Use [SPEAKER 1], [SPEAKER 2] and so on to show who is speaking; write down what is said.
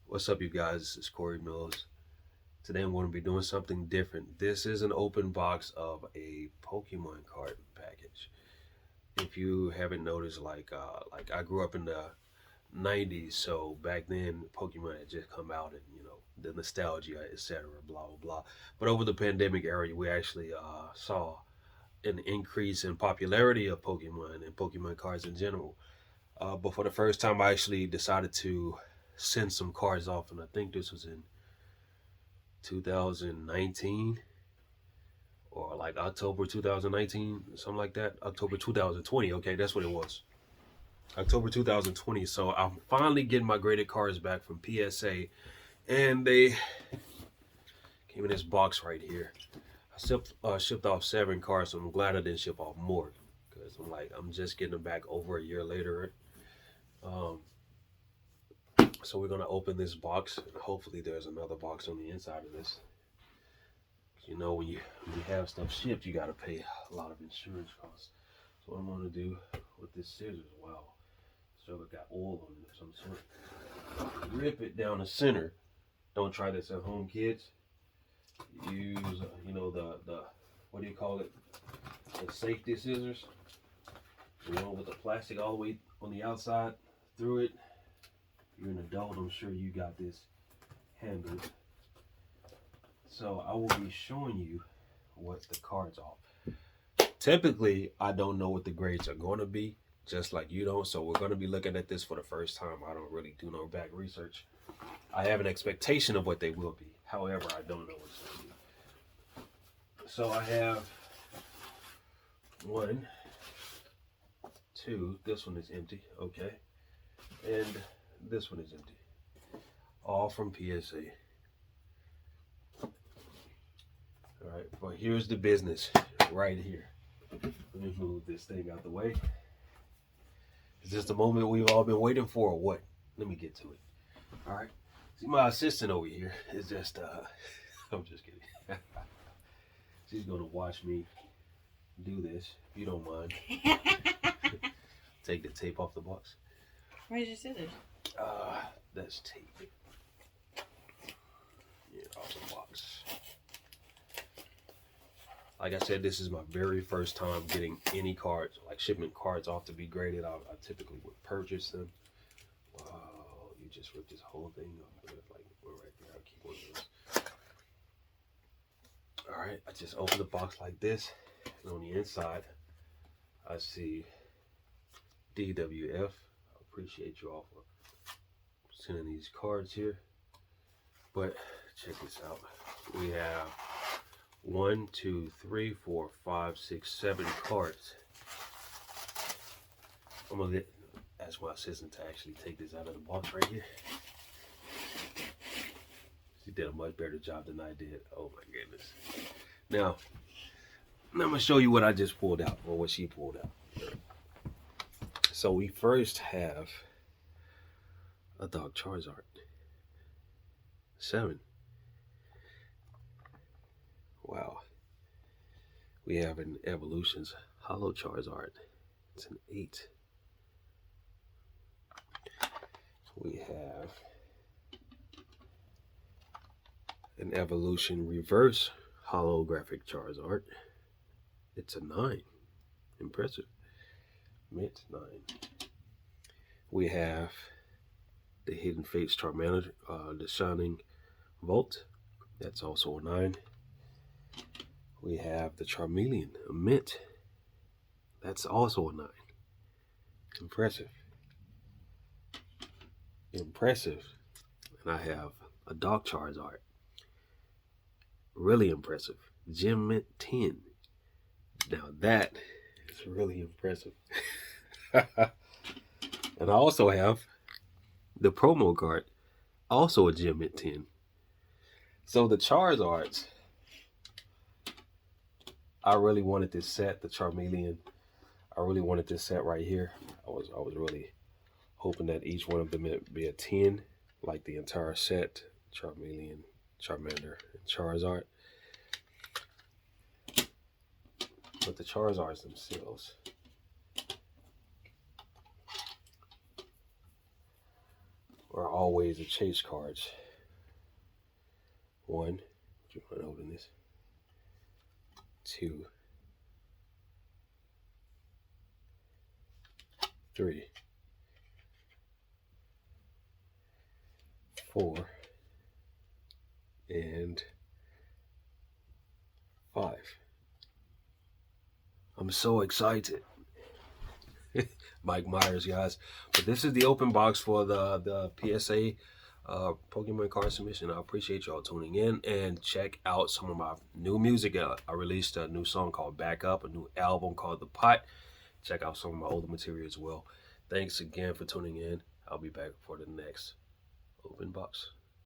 [SPEAKER 1] What's up, you guys? This is Corey Mills. Today I'm going to be doing something different. This is an open box of a Pokemon card package. If you haven't noticed, like I grew up in the '90s, so back then Pokemon had just come out, and the nostalgia, etc. Blah blah blah. But over the pandemic era, we actually saw an increase in popularity of Pokemon and Pokemon cards in general. But for the first time, I actually decided to send some cards off, and I think this was in 2019 or like October 2019, something like that. October 2020. Okay, that's what it was. October 2020. So I'm finally getting my graded cards back from PSA, and they came in this box right here. I shipped off 7 cards, so I'm glad I didn't ship off more because I'm just getting them back over a year later. Um, so we're gonna open this box, and hopefully there's another box on the inside of this. When you have stuff shipped, you gotta pay a lot of insurance costs. So what I'm gonna do with this scissors, wow, so it got oil on it of some sort. Rip it down the center. Don't try this at home, kids. Use the what do you call it? The safety scissors. With the plastic all the way on the outside through it. If you're an adult, I'm sure you got this handled. So I will be showing you what the cards are. Typically, I don't know what the grades are going to be, just like you don't. So we're going to be looking at this for the first time. I don't really do no back research. I have an expectation of what they will be. However, I don't know what's going to be. So I have 1, 2. This one is empty. Okay. And this one is empty. All from PSA. All right, but here's the business right here. Let me move this thing out the way. Is this the moment we've all been waiting for, or what? Let me get to it. All right. See, my assistant over here is just, I'm just kidding. She's going to watch me do this, if you don't mind. Take the tape off the box.
[SPEAKER 2] Where's your scissors?
[SPEAKER 1] That's tape. Yeah, off the box. Like I said, this is my very first time getting any cards, like shipment cards off to be graded. I typically would purchase them. Wow, you just ripped this whole thing off. Like, we're right there. I'll keep one of those. All right, I just open the box like this. And on the inside, I see DWF. I appreciate you all for sending these cards here. But check this out. We have 1, 2, 3, 4, 5, 6, 7 cards. I'm gonna ask my assistant to actually take this out of the box right here. She did a much better job than I did. Oh my goodness. Now I'm gonna show you what I just pulled out, or what she pulled out. So we first have a Dog Charizard. 7. Wow. We have an Evolutions Hollow Charizard. It's an 8. We have an Evolution Reverse Holographic Charizard. It's a 9. Impressive. Mint 9. We have the Hidden Fates Charmander, the Shining Vault. That's also a 9. We have the Charmeleon, a mint. That's also a 9. Impressive. Impressive. And I have a Dog Charizard. Really impressive. Gem Mint 10. Now that is really impressive. And I also have the promo card, also a Gem Mint 10. So the Charizards, I really wanted this set, the Charmeleon. I really wanted this set right here. I was really hoping that each one of them would be a 10, like the entire set, Charmeleon, Charmander, and Charizard. But the Charizards themselves, are always the chase cards. 1, do you want to open this? 2, 3, 4, and 5. I'm so excited. Mike Myers, guys. But this is the open box for the PSA Pokemon card submission. I appreciate y'all tuning in, and check out some of my new music. I released a new song called Back Up, a new album called The Pot. Check out some of my older material as well. Thanks again for tuning in. I'll be back for the next open box.